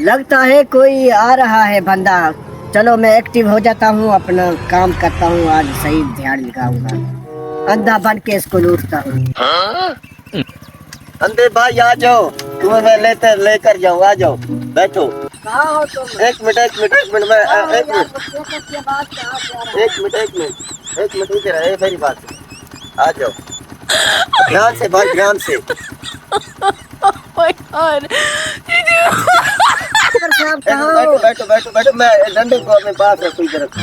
लगता है कोई आ रहा है बंदा। चलो मैं एक्टिव हो जाता हूँ, अपना काम करता हूँ, आज सही ध्यान लगाऊंगा, अंधा बन के इसको लूटता हूँ। अंधे भाई आ जाओ, तुम्हें मैं लेकर जाऊँ, आ जाओ बैठो। कहाँ हो तुम? एक मिनट मैं एक मिनट इधर है, मेरी बात आ जाओ, ध्यान से भाई, ध्यान से। बैठो, मैं डंडे को अपने पास रखो, इधर रखो।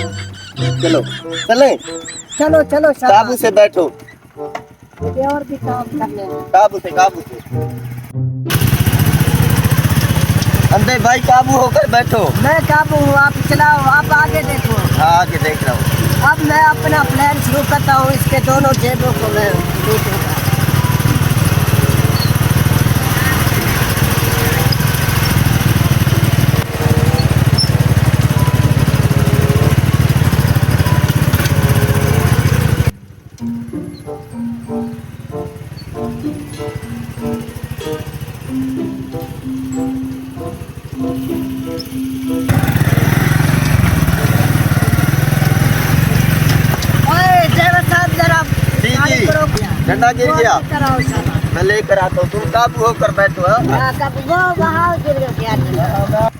चलो चले, चलो काबू से बैठो, मुझे और भी काम करने हैं। काबू से। अंधे भाई काबू होकर बैठो। मैं काबू हूँ, आप चलाओ, आप आगे देखो। हाँ आगे देख रहा हूँ। अब मैं अपना प्लान शुरू करता हूँ, इसके दोनों जेबों को मैं लूटूंगा। डंडा गिर गया, मैं लेकर आता हूँ, तुम काबू होकर बैठो।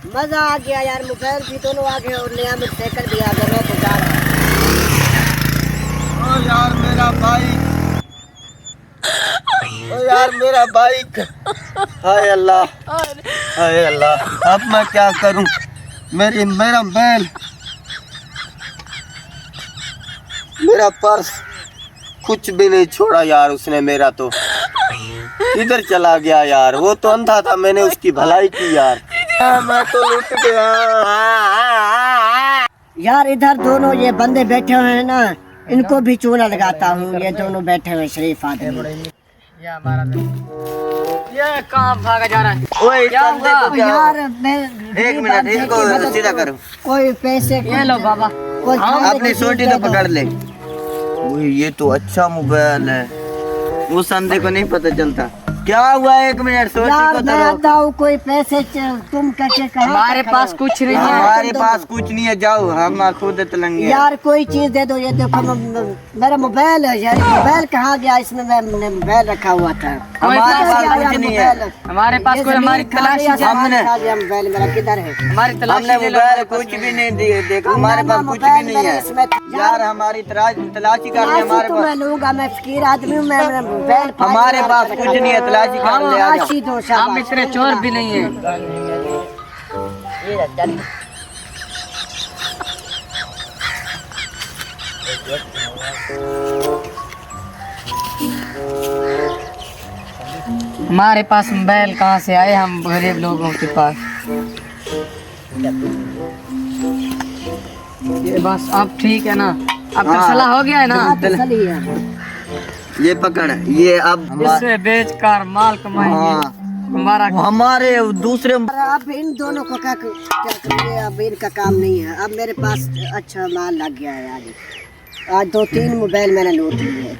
मजा आ गया यार, मोबाइल भी दोनों आ गए और नया में सेकंड भी आ गया। मैं तो जा रहा हूँ। ओ यार मेरा बाइक, ओ यार मेरा बाइक, हाय अल्लाह, अब मैं क्या करूं? मेरा बैल, मेरा पर्स, कुछ भी नहीं छोड़ा यार उसने मेरा, तो इधर चला गया यार। वो तो अंधा था, मैंने उसकी भलाई की यार, मैं तो लूट गया यार। इधर दोनों ये बंदे बैठे हुए हैं ना, इनको भी चूना लगाता हूँ। ये दोनों बैठे हुए शरीफ आदमी। ये कहाँ भागा जा रहा है? ओए बंदे को क्या? यार मैं एक मिनट, इनको सीधा करो। कोई पैसे ये लो बाबा, कोई अपनी सोटी तो पकड़ ले। ओए ये तो अच्छा मोबाइल है, उस अंधे को नहीं पता चलता। क्या हुआ? एक मिनट, सोटी यार को मैं तो आता हूँ, कोई पैसे तुम करके कहा। हमारे पास कुछ नहीं है। हमारे पास कुछ नहीं है, जाओ हम खुद तलेंगे। यार कोई चीज दे दो। ये देखो मेरा मोबाइल है यार, मोबाइल कहाँ गया? इसमें मैंने मोबाइल रखा हुआ था। हमारे पास कुछ नहीं है, हमारे पास कोई, हमारी तलाशी हमने मोबाइल मेरा किधर है? हमारी हमने तलाशी ले लो। मोबाइल कुछ भी नहीं दिए, देखो हमारे पास कुछ भी नहीं है यार। हमारी तलाशी कर ले, हमारे मैं पास, लूंगा, मैं फकीर आदमी हूँ, मैं मोबाइल हमारे पास कुछ नहीं है, तलाशी कर ले, आ जाओ। हम इतने चोर भी नहीं है। हमारे पास मोबाइल कहाँ से आए? हम गरीब लोगों के पास। ये बस अब ठीक है ना? अब फैसला हो गया है ना? ये पकड़, ये अब इससे बेच कर माल कमाएंगे। हमारा हमारे दूसरे अब इन दोनों को क्या करेंगे? अब इनका काम नहीं है। अब मेरे पास अच्छा माल लग गया है। आज 2-3 मोबाइल मैंने लूट लिए।